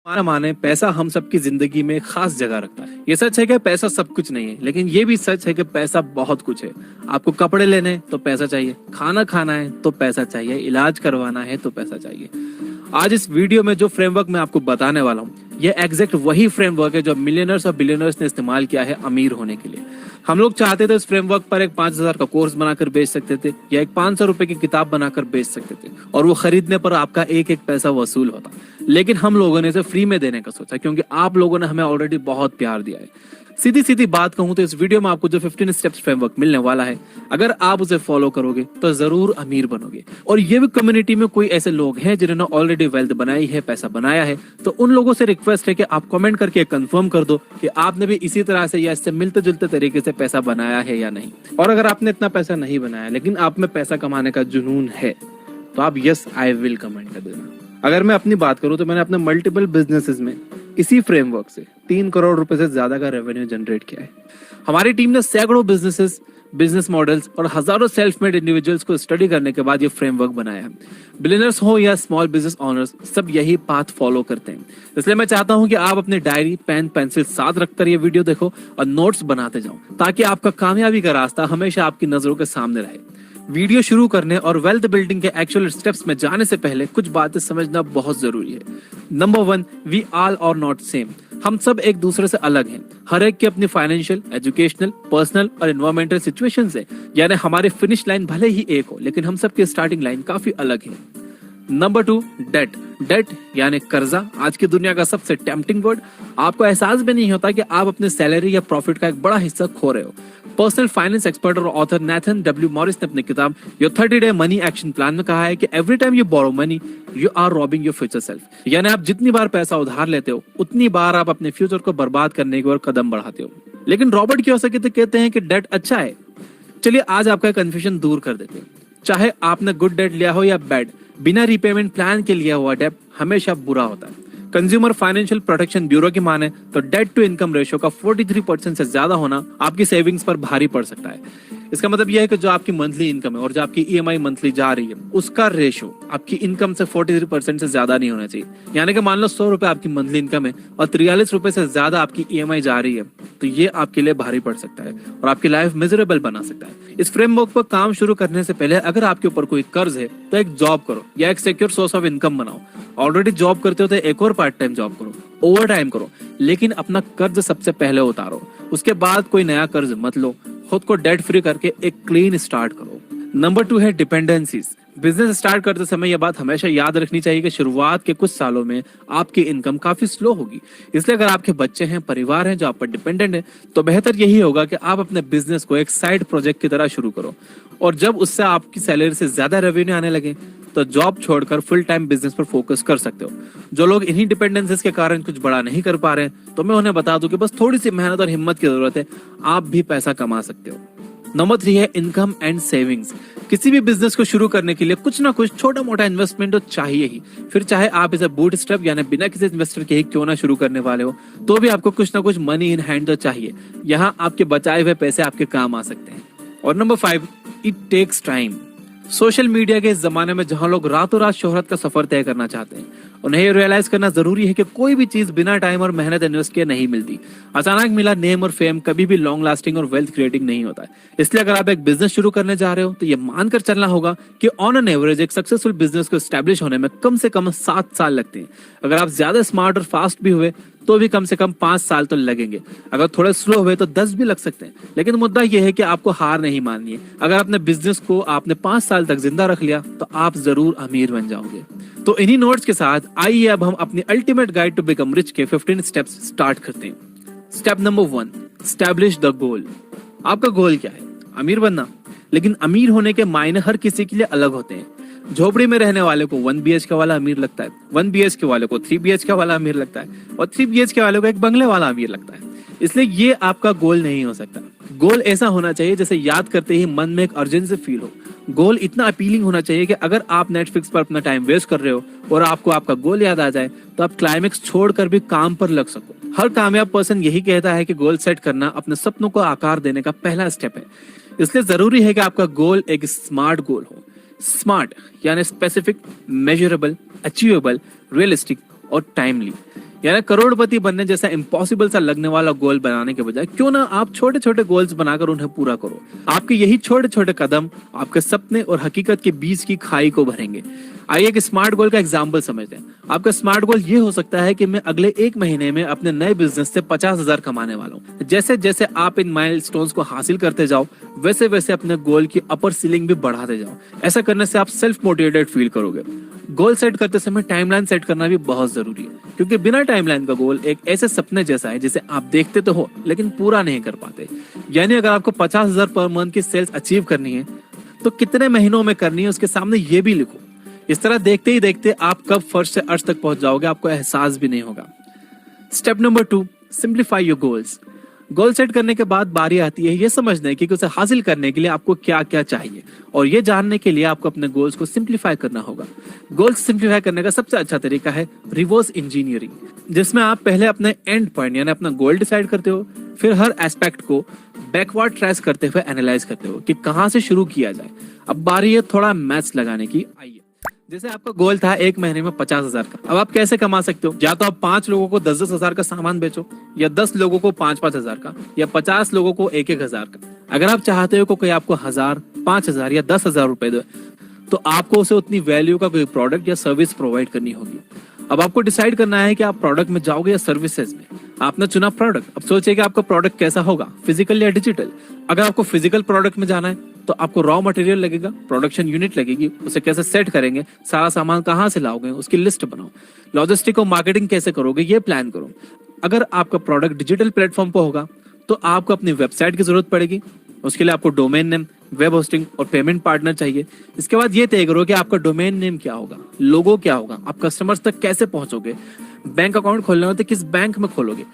माना माने पैसा हम सबकी जिंदगी में खास जगह रखता है। ये सच है कि पैसा सब कुछ नहीं है, लेकिन ये भी सच है कि पैसा बहुत कुछ है। आपको कपड़े लेने हैं तो पैसा चाहिए, खाना खाना है तो पैसा चाहिए, इलाज करवाना है तो पैसा चाहिए। आज इस वीडियो में जो फ्रेमवर्क मैं आपको बताने वाला हूँ, ये एग्जैक्ट वही फ्रेमवर्क है जो मिलियनर्स और बिलियनर्स ने इस्तेमाल किया है अमीर होने के लिए। हम लोग चाहते थे इस फ्रेमवर्क पर एक 5,000 का कोर्स बनाकर बेच सकते थे या एक 500 रुपए की किताब बनाकर बेच सकते थे और वो खरीदने पर आपका एक एक पैसा वसूल होता। लेकिन हम लोगों ने इसे फ्री में देने का सोचा क्योंकि आप लोगों ने हमें ऑलरेडी बहुत प्यार दिया है। सीधी सीधी बात कहूं तो इस वीडियो में आपको जो 15 स्टेप्स फ्रेमवर्क मिलने वाला है, अगर आप उसे फॉलो करोगे तो जरूर अमीर बनोगे। और ये भी कम्युनिटी में कोई ऐसे लोग हैं जिन्होंने ऑलरेडी वेल्थ बनाई है, पैसा बनाया है, तो उन लोगों से रिक्वेस्ट है कि आप कमेंट करके कंफर्म कर दो कि आपने भी इसी तरह से या इससे मिलते जुलते तरीके से पैसा बनाया है या नहीं। और अगर आपने इतना पैसा नहीं बनाया लेकिन आप में पैसा कमाने का जुनून है तो आप यस आई विल कमेंट कर देना। अगर मैं अपनी बात करूं तो मैंने अपने मल्टीपल बिजनेसेस में इसी फ्रेमवर्क से 3 करोड़ रुपए से ज्यादा का रेवेन्यू जनरेट किया है। हमारी टीम ने सैकड़ों बिजनेसेस, बिजनेस मॉडल्स और हजारों सेल्फ मेड इंडिविजुअल्स को स्टडी करने के बाद ये फ्रेमवर्क बनाया है। बिलियनर्स हो या स्मॉल बिजनेस ओनर्स, सब यही पाथ फॉलो करते हैं। इसलिए मैं चाहता हूं कि आप अपनी डायरी, पेन, पेंसिल साथ रखकर ये वीडियो देखो और नोट्स बनाते जाओ ताकि आपका कामयाबी का रास्ता हमेशा आपकी नजरों के सामने रहे। वीडियो शुरू करने और वेल्थ बिल्डिंग के एक्चुअल स्टेप्स में जाने से पहले कुछ बातें समझना बहुत जरूरी है। Number 1, we all are not same. हम सब एक दूसरे से अलग हैं। हर एक की अपनी फाइनेंशियल, एजुकेशनल, पर्सनल और एनवायरमेंटल सिचुएशंस है। यानी हमारी फिनिश लाइन भले ही एक हो लेकिन हम सबकी स्टार्टिंग लाइन काफी अलग है। Number 2, date. डेट यानी कर्जा, आज की दुनिया का सबसे टेम्पटिंग वर्ड। आपको एहसास भी नहीं होता कि आप अपने सैलरी या प्रॉफिट का एक बड़ा हिस्सा खो रहे हो। पर्सनल फाइनेंस एक्सपर्ट और ऑथर नेथन डब्ल्यू मॉरिस ने अपनी किताब your 30 day money action plan में कहा है कि every time you borrow money you are robbing your future self. यानी आप जितनी बार पैसा उधार लेते हो उतनी बार आप अपने फ्यूचर को बर्बाद करने की ओर कदम बढ़ाते हो। लेकिन रॉबर्ट कियोसाकी तो कहते हैं कि डेट अच्छा है। चलिए आज आपका कंफ्यूजन दूर कर देते हैं। चाहे आपने गुड डेट लिया हो या बैड, बिना रीपेमेंट प्लान के लिया हुआ डेट हमेशा बुरा होता है। कंज्यूमर फाइनेंशियल प्रोटेक्शन ब्यूरो की माने तो डेट टू इनकम रेशियो का 43% से ज्यादा होना आपकी सेविंग्स पर भारी पड़ सकता है। इसका मतलब यह है कि जो आपकी मंथली इनकम है और जो आपकी ईएमआई मंथली जा रही है उसका रेशियो आपकी इनकम से 43% से ज्यादा नहीं होना चाहिए। यानी कि मान लो 100 रुपए आपकी मंथली इनकम है और 43 रुपए से ज्यादा आपकी ईएमआई जा रही है तो ये आपके लिए भारी पड़ सकता है और आपकी लाइफ मिजरेबल बना सकता है। इस फ्रेमवर्क पर काम शुरू करने से पहले अगर आपके ऊपर कोई कर्ज है तो एक जॉब करो या एक सिक्योर सोर्स ऑफ इनकम बनाओ। ऑलरेडी जॉब करते हो तो एक और पार्ट टाइम जॉब करो, ओवर टाइम करो, लेकिन अपना कर्ज सबसे पहले उतारो। उसके बाद कोई नया कर्ज मत लो। खुद को डेट फ्री करके एक क्लीन स्टार्ट करो। नंबर 2 है डिपेंडेंसीज। बिजनेस स्टार्ट करते समय यह बात हमेशा याद रखनी चाहिए कि शुरुआत के कुछ सालों में आपकी इनकम काफी स्लो होगी। इसलिए अगर आपके बच्चे हैं, परिवार है जो आप पर डिपेंडेंट है, तो बेहतर यही होगा कि आप अपने बिजनेस को एक साइड प्रोजेक्ट की तरह शुरू करो और जब उससे आपकी सैलरी से ज्यादा रेवेन्यू आने लगे तो जॉब छोड़कर फुल टाइम बिजनेस पर फोकस कर सकते हो। जो लोग इन्हीं डिपेंडेंसीज के कारण कुछ बड़ा नहीं कर पा रहे हैं तो मैं उन्हें बता दूं कि बस थोड़ी सी मेहनत और हिम्मत की जरूरत है, आप भी पैसा कमा सकते हो। नंबर 3 है इनकम एंड सेविंग्स। किसी भी बिजनेस को शुरू करने के लिए कुछ ना कुछ छोटा मोटा इन्वेस्टमेंट तो चाहिए ही। फिर चाहे आप इसे बूट स्ट्रैप यानी बिना किसी इन्वेस्टर के ही क्यों ना शुरू करने वाले हो, तो भी आपको कुछ ना कुछ मनी इन हैंड तो चाहिए। यहाँ आपके बचाए हुए पैसे आपके काम आ सकते हैं। और number 5, it takes time. Social media के इस जमाने में जहां लोग रातों रात शोहरत का सफर तय करना चाहते हैं, उन्हें ये रियलाइज करना जरूरी है कि कोई भी चीज बिना टाइम और मेहनत इन्वेस्ट किए नहीं मिलती। अचानक मिला नेम और फेम कभी भी लॉन्ग लास्टिंग और वेल्थ क्रिएटिंग नहीं होता है। इसलिए अगर आप एक बिजनेस शुरू करने जा रहे हो तो ये मानकर चलना होगा कि ऑन एन एवरेज एक सक्सेसफुल बिजनेस को स्टैब्लिश होने में कम से कम 7 साल लगते हैं। अगर आप ज्यादा स्मार्ट और फास्ट भी हुए तो भी कम से कम 5 साल तो लगेंगे। अगर थोड़े स्लो हुए तो 10 भी लग सकते हैं। लेकिन मुद्दा यह है कि आपको हार नहीं माननी है। अगर अपने बिजनेस को आपने 5 साल तक जिंदा रख लिया तो आप जरूर अमीर बन जाओगे। तो इन्हीं नोट्स के साथ आइए अब हम अपनी ultimate guide to become rich के 15 स्टेप्स स्टार्ट करते हैं। Step number 1, establish the goal. आपका गोल क्या है? अमीर बनना। लेकिन अमीर होने के मायने हर किसी के लिए अलग होते हैं। झोपड़ी में रहने वाले को 1 BHK वाला अमीर लगता है, 1 BHK वाले को 3 BHK वाला अमीर लगता है और 3 BHK वाले को एक बंगले वाला अमीर लगता है। इसलिए ये आपका गोल नहीं हो सकता। गोल ऐसा होना चाहिए जैसे याद करते ही मन में एक अर्जेंसी फील हो। गोल इतना अपीलिंग होना चाहिए कि अगर आप नेटफ्लिक्स पर अपना टाइम वेस्ट कर रहे हो और आपको आपका गोल याद आ जाए तो आप क्लाइमेक्स छोड़कर भी काम पर लग सको। हर कामयाब पर्सन यही कहता है कि गोल सेट करना अपने सपनों को आकार देने का पहला स्टेप है। इसलिए जरूरी है कि आपका गोल एक स्मार्ट गोल हो। स्मार्ट यानी स्पेसिफिक, मेजरेबल, अचीवेबल, रियलिस्टिक और टाइमली। यानी करोड़पति बनने जैसा इम्पॉसिबल सा लगने वाला गोल बनाने के बजाय क्यों ना आप छोटे छोटे गोल्स बनाकर उन्हें पूरा करो। आपके यही छोटे छोटे कदम आपके सपने और हकीकत के बीच की खाई को भरेंगे। आइए एक स्मार्ट गोल का एग्जाम्पल समझते हैं। आपका स्मार्ट गोल ये हो सकता है कि मैं अगले 1 महीने में अपने नए बिजनेस से 50,000 कमाने वाला हूँ। जैसे जैसे आप इन माइलस्टोन्स को हासिल करते जाओ, वैसे वैसे अपने गोल की अपर सीलिंग भी बढ़ाते जाओ। ऐसा करने से आप सेल्फ मोटिवेटेड फील करोगे। गोल सेट करते समय टाइमलाइन सेट करना भी बहुत जरूरी है, क्योंकि बिना टाइमलाइन का गोल एक ऐसे सपने जैसा है जिसे आप देखते तो हो लेकिन पूरा नहीं कर पाते। यानी अगर आपको 50,000 पर मंथ की सेल्स अचीव करनी है तो कितने महीनों में करनी है उसके सामने ये भी लिखो। इस तरह देखते ही देखते आप कब फर्श से अर्श तक पहुंच जाओगे आपको एहसास भी नहीं होगा। Step number 2, simplify your goals. Goal set करने के बाद बारी आती है ये समझने की कि उसे हासिल करने के लिए आपको क्या क्या चाहिए, और ये जानने के लिए आपको अपने गोल्स को सिंप्लीफाई करना होगा। गोल्स सिंप्लीफाई करने का सबसे अच्छा तरीका है रिवर्स इंजीनियरिंग, जिसमें आप पहले अपने एंड पॉइंट यानी अपना गोल डिसाइड करते हो, फिर हर एस्पेक्ट को बैकवर्ड ट्रेस करते हुए एनालाइज करते हो कि कहाँ से शुरू किया जाए। अब बारी है थोड़ा मैथ्स लगाने की। आइए, जैसे आपका गोल था 1 महीने में 50,000 का, अब आप कैसे कमा सकते हो? या तो आप 5 लोगों को 10,000 का सामान बेचो, या 10 लोगों को 5,000 का, या 50 लोगों को 1,000 का। अगर आप चाहते हो कि कोई आपको 1,000, 5,000 या 10,000 रुपए दे, तो आपको उसे उतनी वैल्यू का कोई प्रोडक्ट या सर्विस प्रोवाइड करनी होगी। अब आपको डिसाइड करना है कि आप प्रोडक्ट में जाओगे या सर्विसेज में। आपने चुना प्रोडक्ट, अब सोचिए कि आपका प्रोडक्ट कैसा होगा, फिजिकल या डिजिटल। अगर आपको फिजिकल प्रोडक्ट में जाना है तो आपको रॉ मटेरियल लगेगा, प्रोडक्शन यूनिट लगेगी, उसे कैसे सेट करेंगे, सारा सामान कहाँ से लाओगे उसकी लिस्ट बनाओ, लॉजिस्टिक और मार्केटिंग कैसे करोगे ये प्लान करो। अगर आपका प्रोडक्ट डिजिटल प्लेटफॉर्म पर होगा तो आपको अपनी वेबसाइट की जरूरत पड़ेगी। उसके लिए आपको डोमेन नेम, वेब होस्टिंग और पेमेंट पार्टनर चाहिए। इसके बाद ये तय करो कि आपका डोमेन नेम क्या होगा, लोगो क्या होगा, आप कस्टमर्स तक कैसे पहुंचोगे, बैंक अकाउंट खोलना हो तो किस बैंक में खोलोगे,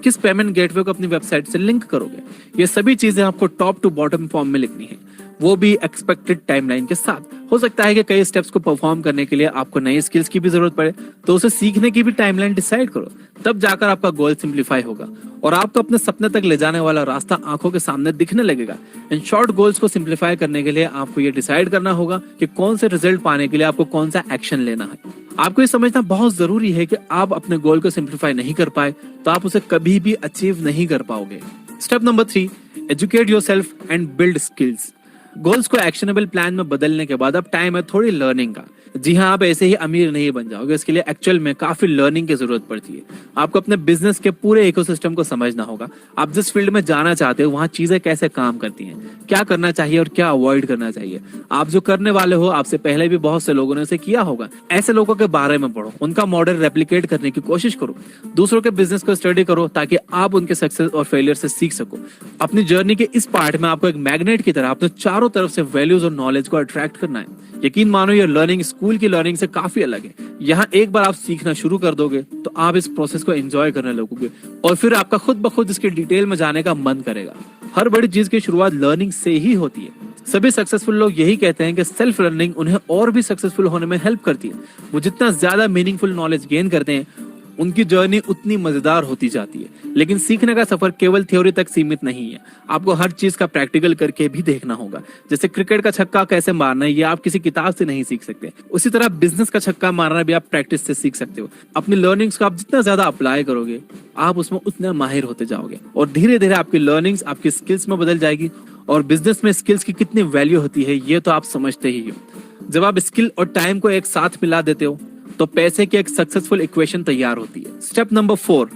किस पेमेंट गेटवे को अपनी वेबसाइट से लिंक करोगे। ये सभी चीजें आपको टॉप टू बॉटम फॉर्म में लिखनी है, वो भी एक्सपेक्टेड टाइमलाइन के साथ। हो सकता है कि कई स्टेप्स को परफॉर्म करने के लिए आपको नई स्किल्स की भी जरूरत पड़े, तो उसे सीखने की भी टाइमलाइन डिसाइड करो, तब जाकर आपका गोल सिंप्लीफाई होगा और आपको अपने सपने तक ले जाने वाला रास्ता आंखों के सामने दिखने लगेगा। इन शॉर्ट गोल्स को सिंप्लीफाई करने के लिए आपको ये डिसाइड करना होगा कि कौन से रिजल्ट पाने के लिए आपको कौन सा एक्शन लेना है। आपको ये समझना बहुत जरूरी है कि आप अपने गोल को सिंप्लीफाई नहीं कर पाए तो आप उसे कभी भी अचीव नहीं कर पाओगे। Step number 3, educate yourself and build skills. Goals को एक्शनेबल प्लान में बदलने के बाद अब टाइम है थोड़ी लर्निंग का। जी हाँ, आप ऐसे ही अमीर नहीं बन जाओगे, इसके लिए एक्चुअल में काफी लर्निंग की जरूरत पड़ती है। आपको अपने बिजनेस के पूरे इकोसिस्टम को समझना होगा। आप जिस फील्ड में जाना चाहते हो वहाँ चीजें कैसे काम करती हैं, क्या करना चाहिए और क्या अवॉइड करना चाहिए। आप जो करने वाले हो आपसे पहले भी बहुत से लोगों ने उसे किया होगा। ऐसे लोगों के बारे में पढ़ो, उनका मॉडल रेप्लिकेट करने की कोशिश करो, दूसरों के बिजनेस को स्टडी करो ताकि आप उनके सक्सेस और फेलियर से सीख सको। अपनी जर्नी के इस पार्ट में आपको एक मैग्नेट की तरह अपने चारों तरफ से वैल्यूज और नॉलेज को अट्रैक्ट करना है। यकीन मानो ये लर्निंग स्कूल की लर्निंग से काफी अलग है। यहाँ एक बार आप सीखना शुरू कर दोगे तो आप इस प्रोसेस को एंजॉय करने लगोगे और फिर आपका खुद ब खुद इसके डिटेल में जाने का मन करेगा। हर बड़ी चीज की शुरुआत लर्निंग से ही होती है। सभी सक्सेसफुल लोग यही कहते हैं कि सेल्फ लर्निंग उन्हें और भी सक्सेसफुल होने में हेल्प करती है। वो जितना ज्यादा मीनिंगफुल नॉलेज गेन करते हैं उनकी जर्नी उतनी मजेदार होती जाती है। लेकिन सीखने का सफर केवल थ्योरी तक सीमित नहीं है, आपको हर चीज का प्रैक्टिकल करके भी देखना होगा। जैसे क्रिकेट का छक्का कैसे मारना है ये आप किसी किताब से नहीं सीख सकते, उसी तरह बिजनेस का छक्का मारना भी आप प्रैक्टिस से सीख सकते हो। अपनी लर्निंग्स को आप जितना ज्यादा अप्लाई करोगे आप उसमें उतना माहिर होते जाओगे और धीरे धीरे आपकी लर्निंग्स आपकी स्किल्स में बदल जाएगी। और बिजनेस में स्किल्स की कितनी वैल्यू होती है ये तो आप समझते ही हो। जब आप स्किल और टाइम को एक साथ मिला देते हो तो पैसे की एक सक्सेसफुल इक्वेशन तैयार होती है। Step number 4,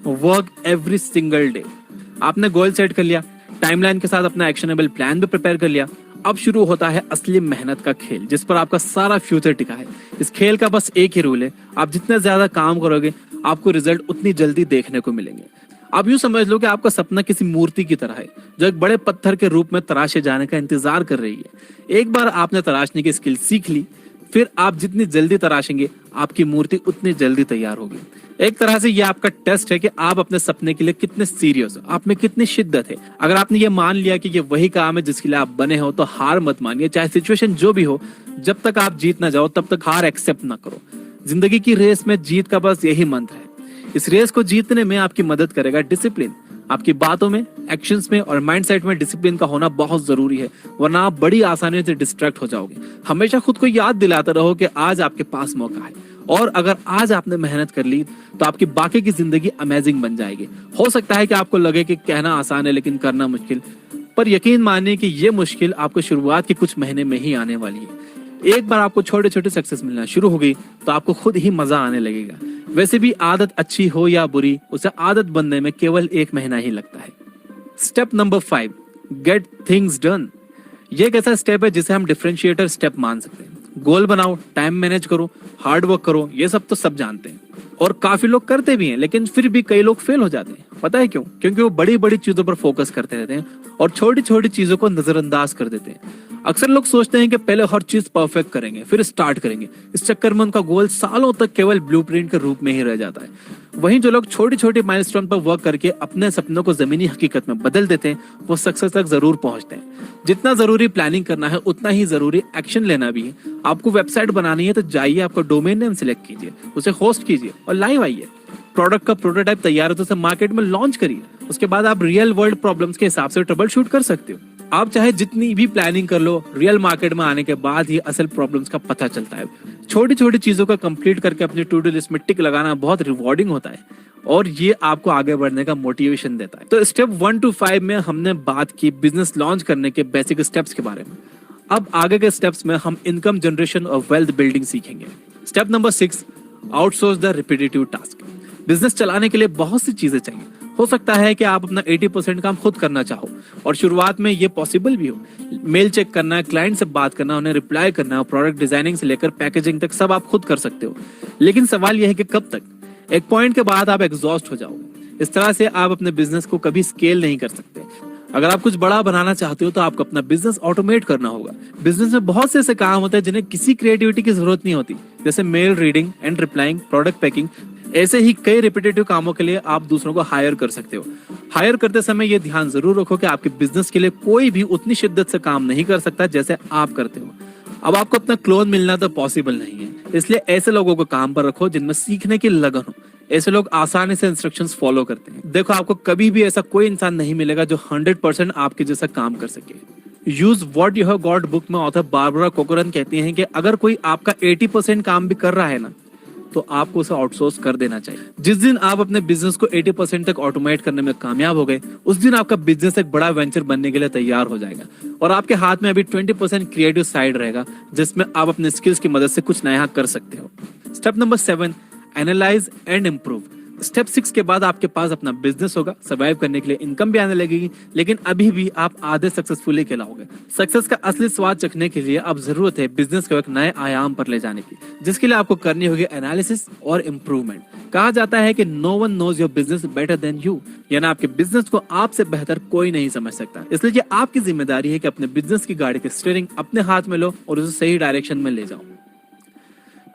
work every single day. आपने गोल सेट कर लिया, टाइमलाइन के साथ अपना एक्शनेबल प्लान भी प्रिपेयर कर लिया। अब शुरू होता है असली मेहनत का खेल जिस पर आपका सारा फ्यूचर टिका है। इस खेल का बस एक ही रूल है, आप जितने ज्यादा काम करोगे आपको रिजल्ट उतनी जल्दी देखने को मिलेंगे। आप यूं समझ लो कि आपका सपना किसी मूर्ति की तरह है जो एक बड़े पत्थर के रूप में तराशे जाने का इंतजार कर रही है। एक बार आपने तराशने की स्किल सीख ली, फिर आप जितनी जल्दी तराशेंगे आपकी मूर्ति उतनी जल्दी तैयार होगी। एक तरह से ये आपका टेस्ट है कि आप अपने सपने के लिए कितने सीरियस हो, आप में कितनी शिद्दत है। अगर आपने ये मान लिया कि ये वही काम है जिसके लिए आप बने हो तो हार मत मानिए, चाहे सिचुएशन जो भी हो। जब तक आप जीत ना जाओ तब तक हार एक्सेप्ट ना करो। जिंदगी की रेस में जीत का बस यही मंत्र है। इस रेस को जीतने में आपकी मदद करेगा डिसिप्लिन। आपकी बातों में, एक्शंस में और माइंडसेट में डिसिप्लिन का होना बहुत जरूरी है, वरना आप बड़ी आसानी से डिस्ट्रैक्ट हो जाओगे। हमेशा खुद को याद दिलाते रहो कि आज आपके पास मौका है और अगर आज आपने मेहनत कर ली तो आपकी बाकी की जिंदगी अमेजिंग बन जाएगी। हो सकता है कि आपको लगे कि कहना आसान है लेकिन करना मुश्किल, पर यकीन मानिए कि ये मुश्किल आपको शुरुआत के कुछ महीने में ही आने वाली है। एक बार आपको छोटे छोटे सक्सेस मिलना शुरू हो गई तो आपको खुद ही मजा आने लगेगा। वैसे भी आदत अच्छी हो या बुरी, उसे आदत बनने में केवल 1 महीना ही लगता है। Step number 5, get things done. ये एक ऐसा स्टेप है जिसे हम डिफरेंशिएटर स्टेप मान सकते हैं। गोल बनाओ, टाइम मैनेज करो, हार्ड वर्क करो, ये सब तो सब जानते हैं और काफी लोग करते भी हैं, लेकिन फिर भी कई लोग फेल हो जाते हैं। पता है क्यों? क्योंकि वो बड़ी बड़ी चीजों पर फोकस करते रहते हैं और छोटी छोटी चीजों को नजरअंदाज कर देते हैं। अक्सर लोग सोचते हैं कि पहले हर चीज परफेक्ट करेंगे फिर स्टार्ट करेंगे। इस चक्कर में उनका गोल सालों तक केवल ब्लूप्रिंट के रूप में ही रह जाता है। वहीं जो लोग छोटी छोटी माइलस्टोन पर वर्क करके अपने सपनों को जमीनी हकीकत में बदल देते हैं, वो सक्सेस तक जरूर पहुंचते हैं। जितना जरूरी प्लानिंग करना है उतना ही जरूरी एक्शन लेना भी है। आपको वेबसाइट बनानी है तो जाइए, आपका डोमेन नेम सिलेक्ट कीजिए, उसे होस्ट कीजिए और लाइव आइए। प्रोडक्ट का प्रोटोटाइप तैयार है तो उसे मार्केट में लॉन्च करिए। उसके बाद आप रियल वर्ल्ड प्रॉब्लम्स के हिसाब से ट्रबल शूट कर सकते हो। आप चाहे जितनी भी प्लानिंग कर लो, रियल मार्केट में आने के बाद ही असल प्रॉब्लम्स का पता चलता है। छोटी छोटी चीजों को कंप्लीट करके अपनी टू डू लिस्ट में टिक लगाना बहुत रिवॉर्डिंग होता है और ये आपको आगे बढ़ने का मोटिवेशन देता है। तो स्टेप 1 to 5 में हमने बात की बिजनेस लॉन्च करने के बेसिक स्टेप्स के बारे में। अब आगे के स्टेप्स में हम इनकम जनरेशन और वेल्थ बिल्डिंग सीखेंगे। Step number 6, outsource the repetitive task. Business चलाने के लिए बहुत सी चीजें चाहिए। हो सकता है कि आप अपना 80% काम खुद करना चाहो और शुरुआत में ये पॉसिबल भी हो। मेल चेक करना, क्लाइंट से बात करना, उन्हें रिप्लाई करना, प्रोडक्ट डिजाइनिंग से लेकर पैकेजिंग तक सब आप खुद कर सकते हो। लेकिन सवाल यह है कि कब तक? एक पॉइंट के बाद आप एग्जॉस्ट हो जाओगे। इस तरह से आप अपने बिजनेस को कभी स्केल नहीं कर सकते। अगर आप कुछ बड़ा बनाना चाहते हो तो आपको अपना बिजनेस ऑटोमेट करना होगा। बिजनेस में बहुत से ऐसे काम होते हैं जिन्हें किसी क्रिएटिविटी की जरूरत नहीं होती, जैसे mail reading and replying, product packing. ऐसे ही कई रिपीटेटिव कामों के लिए आप दूसरों को हायर कर सकते हो। हायर करते समय ये ध्यान जरूर रखो कि आपके बिजनेस के लिए कोई भी उतनी शिद्दत से काम नहीं कर सकता जैसे आप करते हो। अब आपको अपना क्लोन मिलना तो पॉसिबल नहीं है, इसलिए ऐसे लोगों को काम पर रखो जिनमें सीखने की लगन हो। ऐसे लोग आसानी से इंस्ट्रक्शंस फॉलो करते हैं। देखो, आपको कभी भी ऐसा कोई इंसान नहीं मिलेगा जो 100% आपके जैसा काम कर सके। Use what you have got book में ऑथर बारबरा कोकोरन कहती हैं कि अगर कोई आपका 80% काम भी कर रहा है ना, तो आपको उसे आउटसोर्स कर देना चाहिए। जिस दिन आप अपने बिजनेस को 80% तक ऑटोमेट करने में कामयाब हो गए, उस दिन आपका बिजनेस एक बड़ा वेंचर बनने के लिए तैयार हो जाएगा और आपके हाथ में अभी 20% क्रिएटिव साइड रहेगा जिसमें आप अपने स्किल्स की मदद से कुछ नया कर सकते हो। Step number 7, analyse and improve. Step 6 के बाद आपके पास अपना बिजनेस होगा, सर्वाइव करने के लिए इनकम भी आने लगेगी, लेकिन अभी भी आप आधे सक्सेसफुली कहलाओगे। सक्सेस का असली स्वाद चखने के लिए अब जरूरत है बिजनेस को एक नए आयाम पर ले जाने की, जिसके लिए आपको करनी होगी एनालिसिस और इम्प्रूवमेंट। कहा जाता है कि no one knows your business better than you, यानी आपके बिजनेस को आपसे बेहतर कोई नहीं समझ सकता। इसलिए ये आपकी जिम्मेदारी है कि अपने बिजनेस की गाड़ी की स्टीयरिंग अपने हाथ में लो और उसे सही डायरेक्शन में ले जाओ।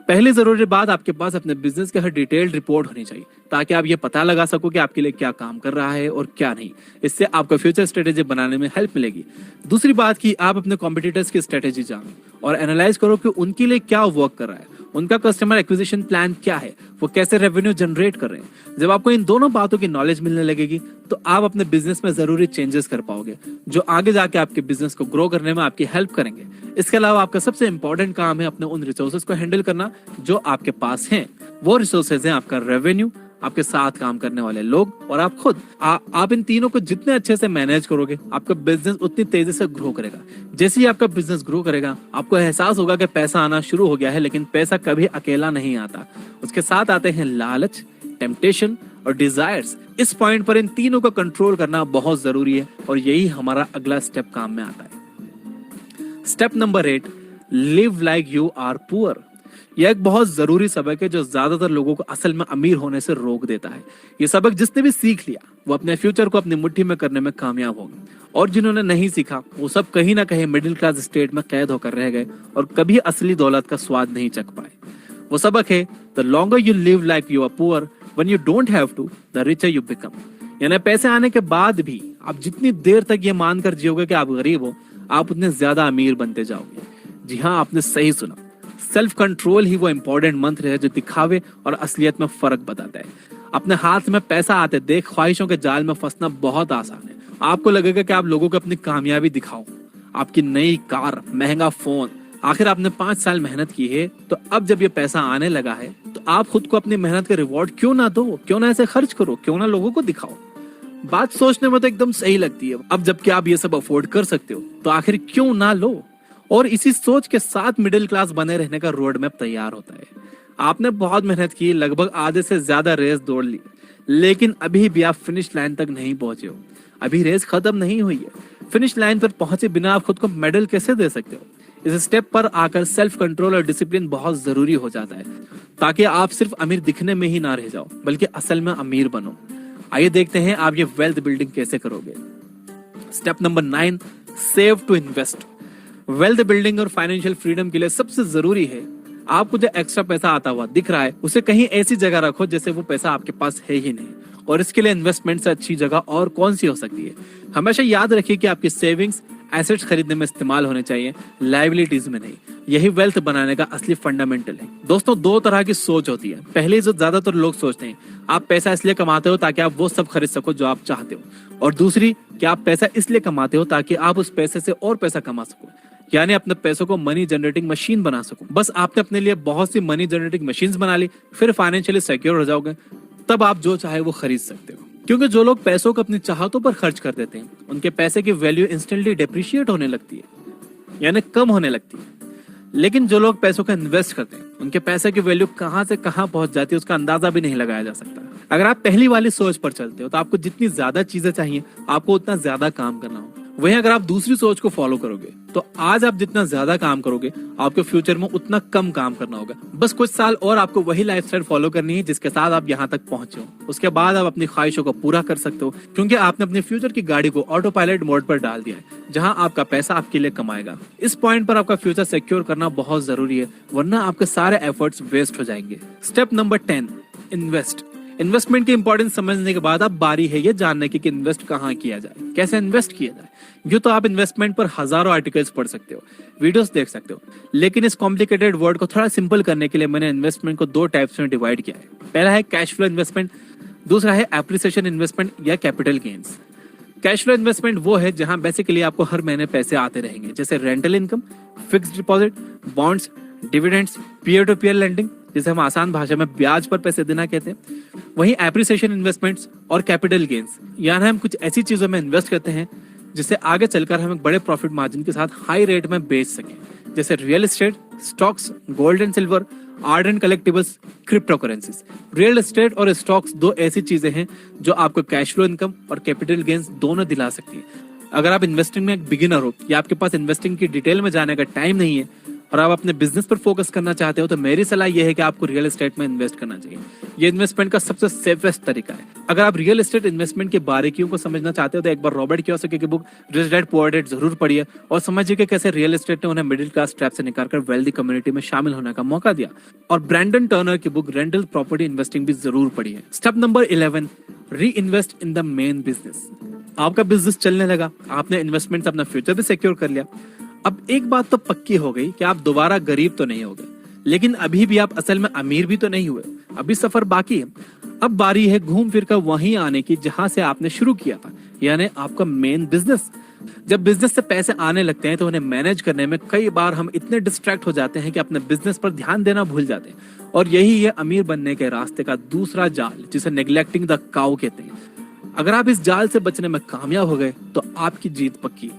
पहली जरूरी बात, आपके पास अपने बिजनेस की हर डिटेल्ड रिपोर्ट होनी चाहिए ताकि आप ये पता लगा सको कि आपके लिए क्या काम कर रहा है और क्या नहीं। इससे आपको फ्यूचर स्ट्रेटेजी बनाने में हेल्प मिलेगी। दूसरी बात कि आप अपने कॉम्पिटिटर्स की स्ट्रेटेजी जानो और एनालाइज करो कि उनके लिए क्या वर्क कर रहा है, उनका कस्टमर एक्विजिशन प्लान क्या है, वो कैसे रेवेन्यू जनरेट कर रहे हैं। जब आपको इन दोनों बातों की नॉलेज मिलने लगेगी तो आप अपने बिजनेस में जरूरी चेंजेस कर पाओगे जो आगे जाके आपके बिजनेस को ग्रो करने में आपकी हेल्प करेंगे। इसके अलावा आपका सबसे इंपॉर्टेंट काम है अपने उन रिसोर्सेज को हैंडल करना जो आपके पास हैं। वो रिसोर्सेज हैं आपका रेवेन्यू, आपके साथ काम करने वाले लोग और आप खुद। आप इन तीनों को जितने अच्छे से मैनेज करोगे, आपका बिजनेस उतनी तेजी से ग्रो करेगा। जैसे ही आपका बिजनेस ग्रो करेगा, आपको एहसास होगा कि पैसा आना शुरू हो गया है, लेकिन पैसा कभी अकेला नहीं आता। उसके साथ आते हैं लालच, टेम्पटेशन और डिजायर्स। इस पॉइंट पर इन तीनों को कंट्रोल करना बहुत जरूरी है और यही हमारा अगला स्टेप काम में आता है। Step number 8, live like you are poor. यह एक बहुत जरूरी सबक है जो ज्यादातर लोगों को असल में अमीर होने से रोक देता है। ये सबक जिसने भी सीख लिया वो अपने फ्यूचर को अपनी मुट्ठी में करने में कामयाब होंगे, और जिन्होंने नहीं सीखा वो सब कहीं ना कहीं मिडिल क्लास स्टेट में कैद होकर रह गए और कभी असली दौलत का स्वाद नहीं चख पाए। वो सबक है, the longer you live like you are poor when you don't have to, the richer you become. यानी पैसे आने के बाद भी आप जितनी देर तक ये मानकर जियोगे कि आप गरीब हो, आप उतने ज्यादा अमीर बनते जाओगे। जी हाँ, आपने सही सुना। सेल्फ कंट्रोल ही वो इंपॉर्टेंट मंत्र है जो दिखावे और असलियत में फर्क बताता है। अपने हाथ में पैसा आते देख ख्वाहिशों के जाल में फंसना बहुत आसान है। आपको लगेगा कि आप लोगों को अपनी कामयाबी दिखाओ, आपकी नई कार, महंगा फोन, आखिर आपने 5 साल मेहनत की है, तो अब जब ये पैसा आने लगा है तो आप खुद को अपनी मेहनत का रिवॉर्ड क्यों ना दो, क्यों ना ऐसे खर्च करो, क्यों ना लोगों को दिखाओ। बात सोचने में तो एकदम सही लगती है। अब जबकि आप ये सब अफोर्ड कर सकते हो तो आखिर क्यों ना लो। और इसी सोच के साथ मिडिल क्लास बने रहने का रोड मैप तैयार होता है। आपने बहुत मेहनत की, लगभग आधे से ज्यादा रेस दौड़ ली, लेकिन अभी भी आप फिनिश लाइन तक नहीं पहुंचे हो। अभी रेस खत्म नहीं हुई है। फिनिश लाइन पर पहुंचे बिना आप खुद को मेडल कैसे दे सकते हो। इस स्टेप पर आकर सेल्फ कंट्रोल और डिसिप्लिन बहुत जरूरी हो जाता है, ताकि आप सिर्फ अमीर दिखने में ही ना रह जाओ, बल्कि असल में अमीर बनो। आइए देखते हैं आप ये वेल्थ बिल्डिंग कैसे करोगे। Step number 9, save to invest. Wealth building और फाइनेंशियल फ्रीडम के लिए सबसे जरूरी है, आपको जो एक्स्ट्रा पैसा आता हुआ दिख रहा है उसे कहीं ऐसी जगह रखो जैसे वो पैसा आपके पास है ही नहीं। और इसके लिए इन्वेस्टमेंट से अच्छी जगह और कौन सी हो सकती है। हमेशा याद रखिए कि आपकी सेविंग्स एसेट्स खरीदने में इस्तेमाल होने चाहिए, लायबिलिटीज में नहीं। यही वेल्थ बनाने का असली फंडामेंटल है। दोस्तों, 2 तरह की सोच होती है। पहले जो ज्यादातर लोग सोचते हैं, आप पैसा इसलिए कमाते हो ताकि आप वो सब खरीद सको जो आप चाहते हो। और दूसरी कि आप पैसा इसलिए कमाते हो ताकि आप उस पैसे से और पैसा कमा सको, यानी अपने पैसों को मनी जनरेटिंग मशीन बना सको। बस आपने अपने लिए बहुत सी मनी जनरेटिंग मशीन्स बना ली, फिर फाइनेंशियली सिक्योर हो जाओगे, तब आप जो चाहे वो खरीद सकते हो। क्योंकि जो लोग पैसों को अपनी चाहतों पर खर्च कर देते हैं, उनके पैसे की वैल्यू इंस्टेंटली डेप्रिशिएट होने लगती है, यानी कम होने लगती है। लेकिन जो लोग पैसों का इन्वेस्ट करते हैं, उनके पैसे की वैल्यू कहां से कहां पहुंच जाती है उसका अंदाजा भी नहीं लगाया जा सकता। अगर आप पहली वाली सोच पर चलते हो तो आपको जितनी ज्यादा चीजें चाहिए, आपको उतना ज्यादा काम करना होगा। वहीं अगर आप दूसरी सोच को फॉलो करोगे तो आज आप जितना ज्यादा काम करोगे, आपके फ्यूचर में उतना कम काम करना होगा। बस कुछ साल और आपको वही लाइफस्टाइल फॉलो करनी है जिसके साथ आप यहाँ तक पहुंचे हो। उसके बाद आप अपनी ख्वाहिशों को पूरा कर सकते हो, क्योंकि आपने अपने फ्यूचर की गाड़ी को ऑटो पायलट मोड पर डाल दिया है, जहां आपका पैसा आपके लिए कमाएगा। इस पॉइंट पर आपका फ्यूचर सिक्योर करना बहुत जरूरी है, वरना आपके सारे एफर्ट्स वेस्ट हो जाएंगे। Step number 10, invest. इन्वेस्टमेंट की इंपॉर्टेंस समझने के बाद अब बारी है ये जानने की कि इन्वेस्ट कहाँ किया जाए, कैसे इन्वेस्ट किया जाए। यूं तो आप इन्वेस्टमेंट पर हजारों आर्टिकल्स पढ़ सकते हो, वीडियोस देख सकते हो, लेकिन इस कॉम्प्लिकेटेड वर्ड को थोड़ा सिंपल करने के लिए मैंने इन्वेस्टमेंट को 2 टाइप्स में डिवाइड किया है। पहला है कैश फ्लो इन्वेस्टमेंट, दूसरा है एप्रिसिएशन इन्वेस्टमेंट या capital gains. Cash flow investment वो है जहां बेसिकली आपको हर महीने पैसे आते रहेंगे, जैसे rental income, fixed deposit, bonds, dividends, peer to peer lending, जिसे हम आसान भाषा में ब्याज पर पैसे देना कहते हैं। वहीं एप्रिसिएशन इन्वेस्टमेंट्स और कैपिटल गेन्स, यानी हम कुछ ऐसी चीजों में इन्वेस्ट करते हैं जिसे आगे चलकर हम एक बड़े प्रॉफिट मार्जिन के साथ हाई रेट में बेच सकें, जैसे real estate, stocks, gold and silver, art and collectibles, crypto currencies. Real estate और स्टॉक्स 2 ऐसी चीजें हैं जो आपको कैश फ्लो इनकम और कैपिटल गेन्स दोनों दिला सकती है। अगर आप इन्वेस्टिंग में एक बिगिनर हो या आपके पास इन्वेस्टिंग की डिटेल में जाने का टाइम नहीं है और आप अपने बिजनेस पर फोकस करना चाहते हो, तो मेरी सलाह यह है कि आपको रियल एस्टेट में इन्वेस्ट करना चाहिए। ये इन्वेस्टमेंट का सबसे सेफेस्ट तरीका है। अगर आप रियल एस्टेट इन्वेस्टमेंट की बारीकियों को समझना चाहते हो तो एक बार रॉबर्ट कियोसाकी की book rich dad poor dad जरूर पढ़िए और समझिए कि कैसे रियल एस्टेट ने उन्हें मिडिल क्लास ट्रैप से निकालकर वेल्दी कम्युनिटी में शामिल होने का मौका दिया। और ब्रैंडन टर्नर की बुक रेंटल प्रॉपर्टी इन्वेस्टिंग भी जरूर पढ़िए। स्टेप नंबर 11, री invest in the main business. आपका बिजनेस चलने लगा, आपने इन्वेस्टमेंट से अपना फ्यूचर भी सिक्योर कर लिया। अब एक बात तो पक्की हो गई कि आप दोबारा गरीब तो नहीं हो गए, लेकिन अभी भी आप असल में अमीर भी तो नहीं हुए। अभी सफर बाकी है। अब बारी है घूम फिर कर वहीं आने की जहां से आपने शुरू किया था, यानी आपका मेन बिजनेस। जब बिजनेस से पैसे आने लगते हैं तो उन्हें मैनेज करने में कई बार हम इतने डिस्ट्रैक्ट हो जाते हैं कि अपने बिजनेस पर ध्यान देना भूल जाते हैं। और यही है अमीर बनने के रास्ते का दूसरा जाल, जिसे नेग्लेक्टिंग द काउ कहते हैं। अगर आप इस जाल से बचने में कामयाब हो गए तो आपकी जीत पक्की।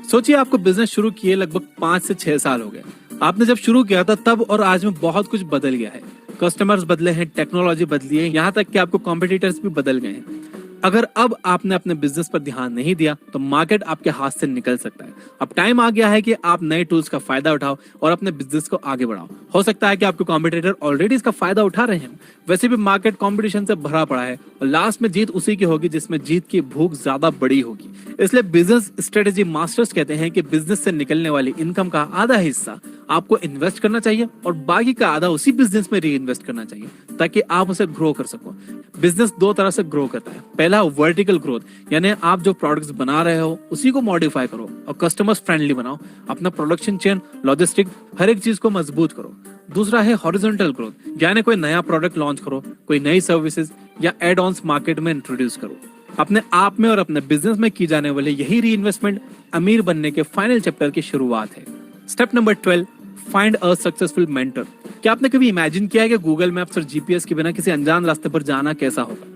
सोचिए, आपको बिजनेस शुरू किए लगभग 5 से 6 साल हो गए। आपने जब शुरू किया था तब और आज में बहुत कुछ बदल गया है। कस्टमर्स बदले हैं, टेक्नोलॉजी बदली है, यहाँ तक कि आपको कॉम्पिटिटर्स भी बदल गए हैं। अगर अब आपने अपने बिजनेस पर ध्यान नहीं दिया तो मार्केट आपके हाथ से निकल सकता है। अब टाइम आ गया है कि आप नए टूल्स का फायदा उठाओ और अपने बिजनेस को आगे बढ़ाओ। हो सकता है कि आपके कॉम्पिटिटर ऑलरेडी इसका फायदा उठा रहे हैं। वैसे भी मार्केट कंपटीशन से भरा पड़ा है और लास्ट में जीत उसी की होगी जिसमें जीत की भूख ज्यादा बड़ी होगी। इसलिए बिजनेस स्ट्रेटेजी मास्टर्स कहते हैं कि बिजनेस से निकलने वाली इनकम का आधा हिस्सा आपको इन्वेस्ट करना चाहिए और बाकी का आधा उसी बिजनेस में री इन्वेस्ट करना चाहिए, ताकि आप उसे ग्रो कर सको। बिजनेस 2 तरह से ग्रो करता है। पहला वर्टिकल ग्रोथ, यानी आप जो प्रोडक्ट्स बना रहे हो उसी को मॉडिफाई करो और कस्टमर्स फ्रेंडली बनाओ। अपना प्रोडक्शन चेन, लॉजिस्टिक, हर एक चीज को मजबूत करो। दूसरा है हॉरिजॉन्टल ग्रोथ, यानी कोई नया प्रोडक्ट लॉन्च करो, कोई नई सर्विसेज या एड ऑन्स मार्केट में इंट्रोड्यूस करो। अपने आप में और अपने बिजनेस में की जाने वाली यही री इन्वेस्टमेंट अमीर बनने के फाइनल चैप्टर की शुरुआत है। Step number 12, find a successful mentor. क्या आपने कभी इमेजिन किया है कि गूगल मैप्स और जीपीएस के बिना किसी अनजान रास्ते पर जाना कैसा होगा?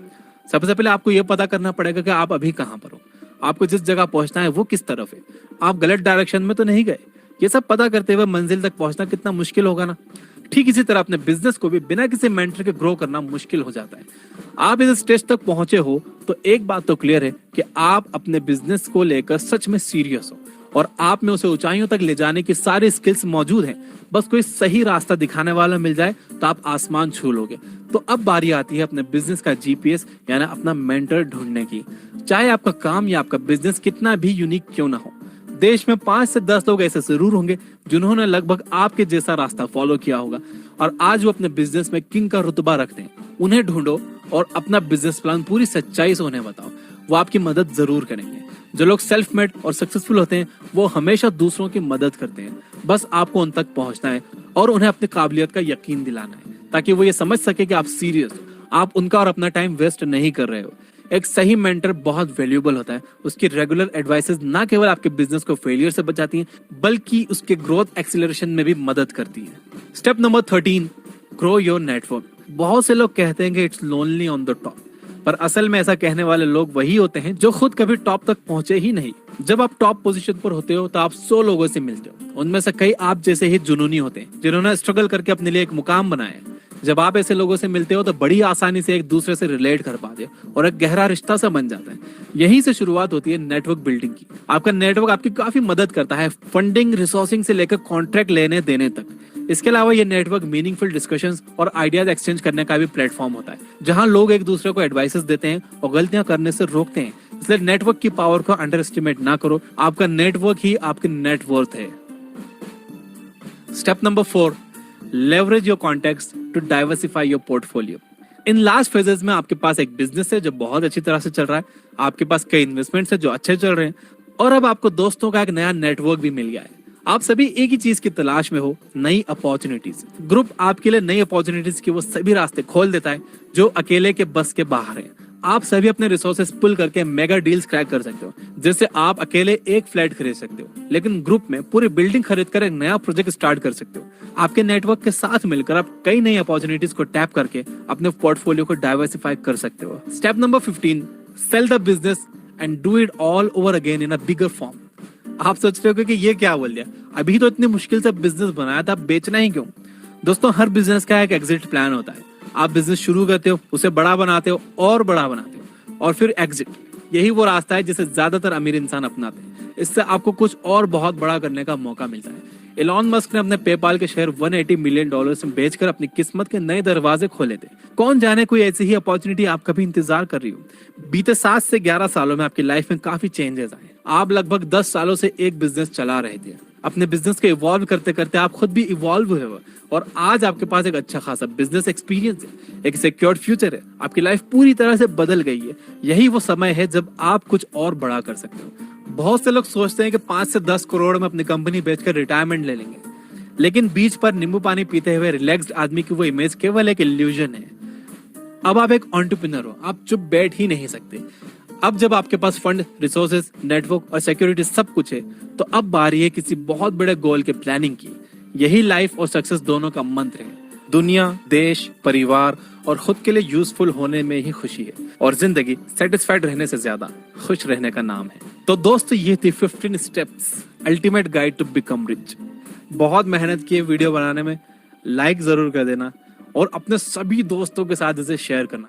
सबसे पहले आपको यह पता करना पड़ेगा कि आप अभी कहाँ पर हो, आपको जिस जगह पहुंचना है वो किस तरफ है, आप गलत डायरेक्शन में तो नहीं गए। ये सब पता करते हुए मंजिल तक पहुंचना कितना मुश्किल होगा ना। ठीक इसी तरह अपने बिजनेस को भी बिना किसी मेंटर के ग्रो करना मुश्किल हो जाता है। आप इस स्टेज तक पहुंचे हो तो एक बात तो क्लियर है कि आप अपने बिजनेस को लेकर सच में सीरियस हो और आप में उसे ऊंचाइयों तक ले जाने की सारी स्किल्स मौजूद हैं। बस कोई सही रास्ता दिखाने वाला मिल जाए तो आप आसमान छू लोगे। तो अब बारी आती है अपने बिजनेस का जीपीएस यानी अपना मेंटर ढूंढने की। चाहे आपका काम या आपका बिजनेस कितना भी यूनिक क्यों ना हो, देश में 5 से 10 लोग ऐसे जरूर होंगे जिन्होंने लगभग आपके जैसा रास्ता फॉलो किया होगा और आज वो अपने बिजनेस में किंग का रुतबा रखते हैं। उन्हें ढूंढो और अपना बिजनेस प्लान पूरी सच्चाई से उन्हें बताओ, वो आपकी मदद जरूर करेंगे। जो लोग सेल्फ मेड और सक्सेसफुल होते हैं वो हमेशा दूसरों की मदद करते हैं। बस आपको उन तक पहुंचना है और उन्हें अपनी काबिलियत का यकीन दिलाना है ताकि वो ये समझ सके कि आप सीरियस हो, आप उनका और अपना टाइम वेस्ट नहीं कर रहे हो। एक सही मेंटर बहुत वैल्यूएबल होता है। उसकी रेगुलर एडवाइसेस ना केवल आपके बिजनेस को फेलियर से बचाती हैं बल्कि उसके ग्रोथ एक्सीलरेशन में भी मदद करती है। Step number 13, grow your network. बहुत से लोग कहते हैं कि it's lonely on the top, पर असल में ऐसा कहने वाले लोग वही होते हैं जो खुद कभी टॉप तक पहुंचे ही नहीं। जब आप टॉप पोजीशन पर होते हो तो आप 100 लोगों से मिलते हो, उनमें से कई आप जैसे ही जुनूनी होते हैं जिन्होंने स्ट्रगल करके अपने लिए एक मुकाम बनाया है। जब आप ऐसे लोगों से मिलते हो तो बड़ी आसानी से एक दूसरे से रिलेट कर पाते हो और एक गहरा रिश्ता सा बन जाता है। यहीं से शुरुआत होती है नेटवर्क बिल्डिंग की। आपका नेटवर्क आपकी काफी मदद करता है फंडिंग, रिसोर्सिंग से लेकर कॉन्ट्रैक्ट लेने देने तक। इसके अलावा ये नेटवर्क मीनिंगफुल डिस्कशंस और आइडियाज एक्सचेंज करने का भी प्लेटफॉर्म होता है जहां लोग एक दूसरे को एडवाइसेस देते हैं और गलतियां करने से रोकते हैं। इसलिए नेटवर्क की पावर को अंडर एस्टिमेट ना करो, आपका नेटवर्क ही आपकी नेटवर्थ है। Step number 4, leverage your contacts to diversify your portfolio. In last phases में आपके पास एक बिजनेस है जो बहुत अच्छी तरह से चल रहा है, आपके पास कई इन्वेस्टमेंट्स है जो अच्छे चल रहे हैं और अब आपको दोस्तों का एक नया नेटवर्क भी मिल गया है। आप सभी एक ही चीज की तलाश में हो, नई अपॉर्चुनिटीज। ग्रुप आपके लिए नई अपॉर्चुनिटीज के वो सभी रास्ते खोल देता है जो अकेले के बस के बाहर है। आप सभी अपने रिसोर्सेस पुल करके मेगा डील्स क्रैक कर सकते हो, जिससे आप अकेले एक फ्लैट खरीद सकते हो लेकिन ग्रुप में पूरी बिल्डिंग खरीद कर एक नया प्रोजेक्ट स्टार्ट कर सकते हो। आपके नेटवर्क के साथ मिलकर आप कई नई अपॉर्चुनिटीज को टैप करके अपने पोर्टफोलियो को डाइवर्सिफाई कर सकते हो। Step number 15, sell the business and do it all over again in a bigger form. आप सोच रहे हो कि ये क्या बोल दिया, अभी तो इतनी मुश्किल से बिजनेस बनाया था, बेचना ही क्यों? दोस्तों, हर बिजनेस का एक एग्जिट प्लान होता है। आप बिजनेस शुरू करते हो, उसे बड़ा बनाते हो और बड़ा बनाते हो और फिर एग्जिट। यही वो रास्ता है जिसे ज्यादातर अमीर इंसान अपनाते हैं। इससे आपको कुछ और बहुत बड़ा करने का मौका मिलता है। एलॉन मस्क ने अपने पेपाल के शेयर $180 मिलियन में बेचकर अपनी किस्मत के नए दरवाजे खोले थे। कौन जाने कोई ऐसी ही अपॉर्चुनिटी आप कभी इंतजार कर रही हो। बीते 7 से 11 सालों में आपकी लाइफ में काफी चेंजेस आए। आप लगभग 10 सालों से एक बिजनेस चला रहे थे। अपने बिजनेस को इवॉल्व करते करते आप खुद भी इवॉल्व हुए हो और आज आपके पास एक अच्छा खासा बिजनेस एक्सपीरियंस है, एक सिक्योर्ड फ्यूचर है। आपकी लाइफ पूरी तरह से बदल गई है। यही वो समय है जब आप कुछ और बड़ा कर सकते हो। बहुत से लोग सोचते हैं कि 5 से 10 करोड़ में अपनी कंपनी बेचकर रिटायरमेंट ले लेंगे, लेकिन बीच पर नींबू पानी पीते हुए रिलैक्स्ड आदमी की वो इमेज केवल एक इल्यूजन है। अब आप एक एंटरप्रेन्योर हो, आप चुप बैठ ही नहीं सकते। अब जब आपके पास फंड, रिसोर्सेज, नेटवर्क और सिक्योरिटी सब कुछ है तो अब बारी है किसी बहुत बड़े गोल के प्लानिंग की। यही लाइफ और सक्सेस दोनों का मंत्र है। दुनिया, देश, परिवार और खुद के लिए यूजफुल होने में ही खुशी है और जिंदगी सेटिस्फाइड रहने से ज्यादा खुश रहने का नाम है। तो दोस्तों, ये थी 15 steps ultimate guide to become rich. बहुत मेहनत की है वीडियो बनाने में। लाइक जरूर कर देना और अपने सभी दोस्तों के साथ इसे शेयर करना।